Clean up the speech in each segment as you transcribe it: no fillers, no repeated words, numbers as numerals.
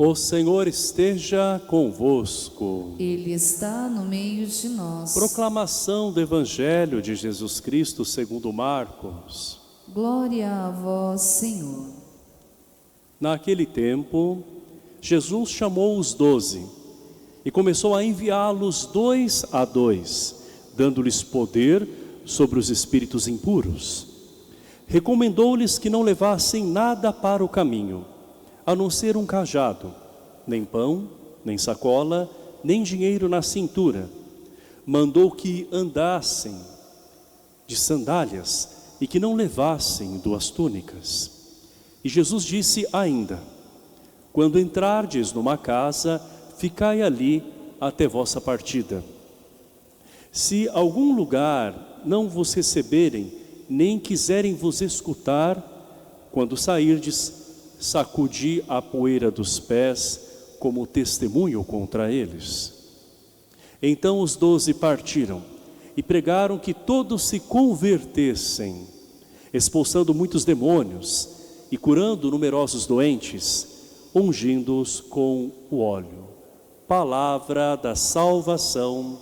O Senhor esteja convosco. Ele está no meio de nós. Proclamação do Evangelho de Jesus Cristo segundo Marcos. Glória a vós, Senhor. Naquele tempo, Jesus chamou os 12 e começou a enviá-los 2 a 2, dando-lhes poder sobre os espíritos impuros. Recomendou-lhes que não levassem nada para o caminho, a não ser um cajado, nem pão, nem sacola, nem dinheiro na cintura. Mandou que andassem de sandálias e que não levassem 2 túnicas. E Jesus disse ainda: quando entrardes numa casa, ficai ali até vossa partida. Se algum lugar não vos receberem, nem quiserem vos escutar, quando sairdes, sacudi a poeira dos pés como testemunho contra eles. Então os 12 partiram e pregaram que todos se convertessem, expulsando muitos demônios e curando numerosos doentes, ungindo-os com o óleo. Palavra da salvação.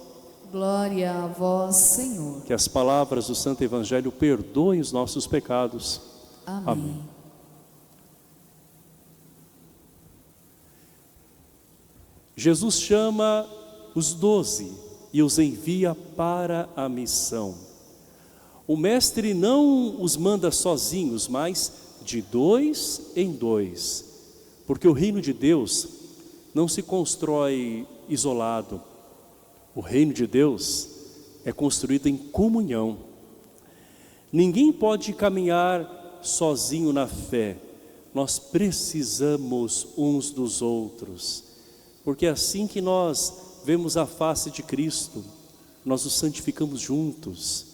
Glória a vós, Senhor. Que as palavras do Santo Evangelho perdoem os nossos pecados. Amém. Amém. Jesus chama os 12 e os envia para a missão. O Mestre não os manda sozinhos, mas de 2 em 2. Porque o reino de Deus não se constrói isolado. O reino de Deus é construído em comunhão. Ninguém pode caminhar sozinho na fé. Nós precisamos uns dos outros. Porque é assim que nós vemos a face de Cristo, nós nos santificamos juntos.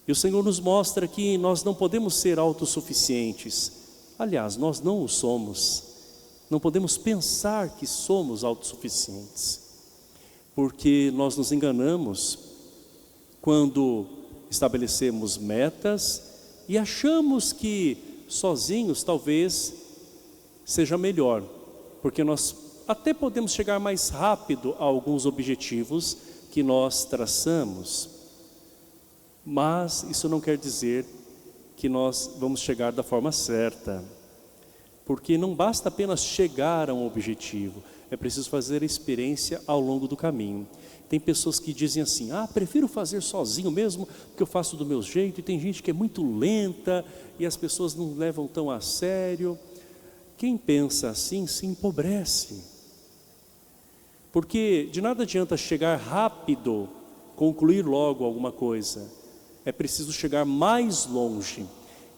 E o Senhor nos mostra que nós não podemos ser autossuficientes. Aliás, nós não o somos. Não podemos pensar que somos autossuficientes. Porque nós nos enganamos quando estabelecemos metas e achamos que sozinhos talvez seja melhor. Porque nós até podemos chegar mais rápido a alguns objetivos que nós traçamos. Mas isso não quer dizer que nós vamos chegar da forma certa. Porque não basta apenas chegar a um objetivo. É preciso fazer a experiência ao longo do caminho. Tem pessoas que dizem assim: prefiro fazer sozinho mesmo, porque eu faço do meu jeito. E tem gente que é muito lenta e as pessoas não levam tão a sério. Quem pensa assim se empobrece. Porque de nada adianta chegar rápido, concluir logo alguma coisa. É preciso chegar mais longe.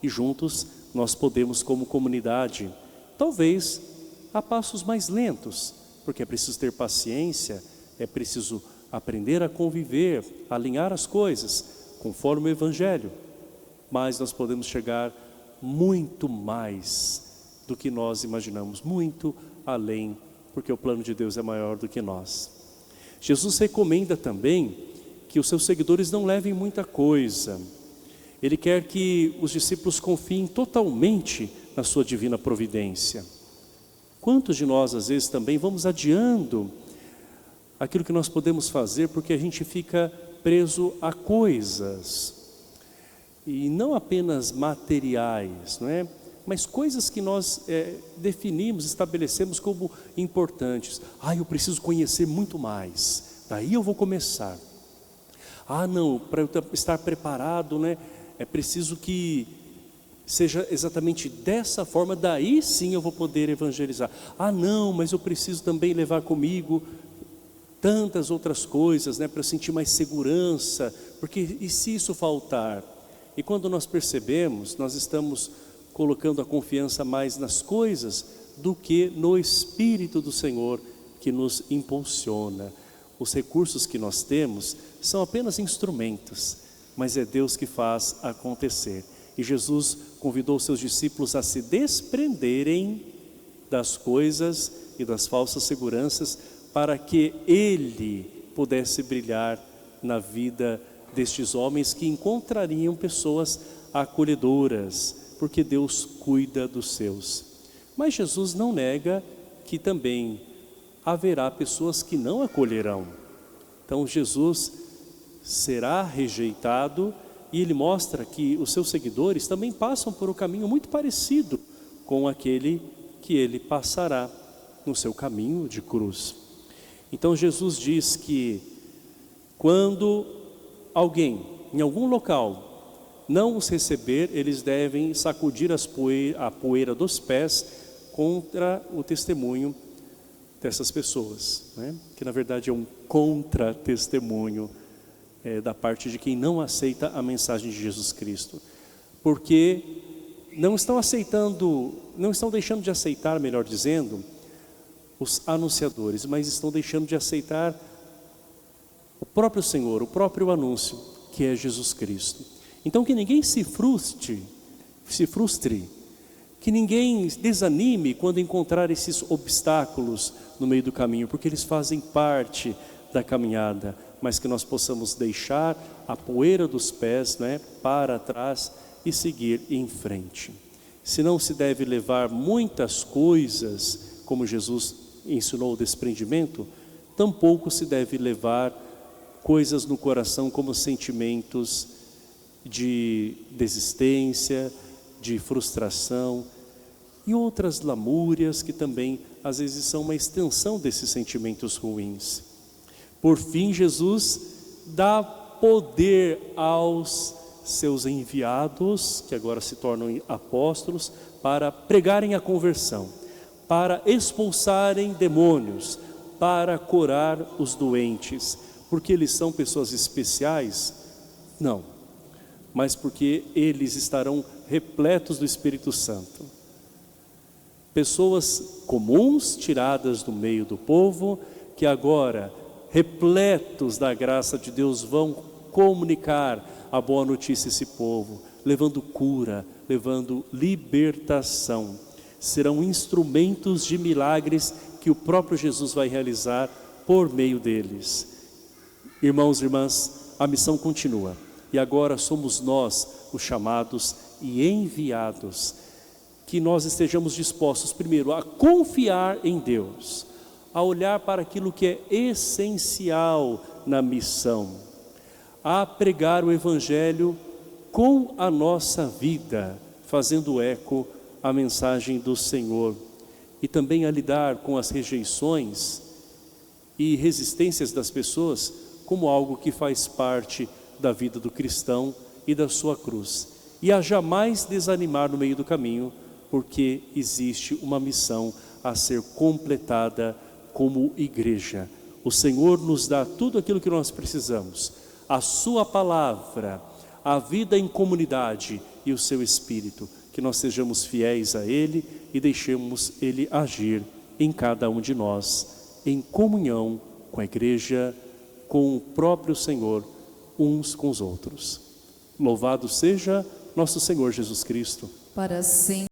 E juntos nós podemos, como comunidade, talvez a passos mais lentos. Porque é preciso ter paciência, é preciso aprender a conviver, a alinhar as coisas, conforme o Evangelho. Mas nós podemos chegar muito mais do que nós imaginamos, muito além, porque o plano de Deus é maior do que nós. Jesus recomenda também que os seus seguidores não levem muita coisa. Ele quer que os discípulos confiem totalmente na sua divina providência. Quantos de nós às vezes também vamos adiando aquilo que nós podemos fazer porque a gente fica preso a coisas, e não apenas materiais, não é? Mas coisas que nós definimos, estabelecemos como importantes. Eu preciso conhecer muito mais, daí eu vou começar. Não, para eu estar preparado, né, é preciso que seja exatamente dessa forma, daí sim eu vou poder evangelizar. Não, mas eu preciso também levar comigo tantas outras coisas, né, para sentir mais segurança, porque e se isso faltar? E quando nós percebemos, nós estamos colocando a confiança mais nas coisas do que no Espírito do Senhor que nos impulsiona. Os recursos que nós temos são apenas instrumentos, mas é Deus que faz acontecer. E Jesus convidou seus discípulos a se desprenderem das coisas e das falsas seguranças para que Ele pudesse brilhar na vida destes homens que encontrariam pessoas acolhedoras, porque Deus cuida dos seus. Mas Jesus não nega que também haverá pessoas que não acolherão. Então Jesus será rejeitado e ele mostra que os seus seguidores também passam por um caminho muito parecido com aquele que ele passará no seu caminho de cruz. Então Jesus diz que quando alguém em algum local não os receber, eles devem sacudir a poeira dos pés contra o testemunho dessas pessoas, né? Que na verdade é um contra-testemunho da parte de quem não aceita a mensagem de Jesus Cristo, porque não estão deixando de aceitar, melhor dizendo, os anunciadores, mas estão deixando de aceitar o próprio Senhor, o próprio anúncio, que é Jesus Cristo. Então que ninguém se frustre, que ninguém desanime quando encontrar esses obstáculos no meio do caminho, porque eles fazem parte da caminhada, mas que nós possamos deixar a poeira dos pés, né, para trás e seguir em frente. Se não se deve levar muitas coisas, como Jesus ensinou o desprendimento, tampouco se deve levar coisas no coração como sentimentos de desistência, de frustração e outras lamúrias que também às vezes são uma extensão desses sentimentos ruins. Por fim, Jesus dá poder aos seus enviados, que agora se tornam apóstolos, para pregarem a conversão, para expulsarem demônios, para curar os doentes. Porque eles são pessoas especiais? Não, mas porque eles estarão repletos do Espírito Santo. Pessoas comuns, tiradas do meio do povo, que agora, repletos da graça de Deus, vão comunicar a boa notícia a esse povo, levando cura, levando libertação. Serão instrumentos de milagres que o próprio Jesus vai realizar por meio deles. Irmãos e irmãs, a missão continua. E agora somos nós os chamados e enviados. Que nós estejamos dispostos, primeiro, a confiar em Deus, a olhar para aquilo que é essencial na missão, a pregar o Evangelho com a nossa vida, fazendo eco à mensagem do Senhor, e também a lidar com as rejeições e resistências das pessoas como algo que faz parte da vida do cristão e da sua cruz, e a jamais desanimar no meio do caminho, porque existe uma missão a ser completada como igreja. O Senhor nos dá tudo aquilo que nós precisamos, a sua palavra, a vida em comunidade e o seu Espírito, que nós sejamos fiéis a Ele e deixemos Ele agir em cada um de nós, em comunhão com a igreja, com o próprio Senhor, uns com os outros. Louvado seja nosso Senhor Jesus Cristo. Para sempre.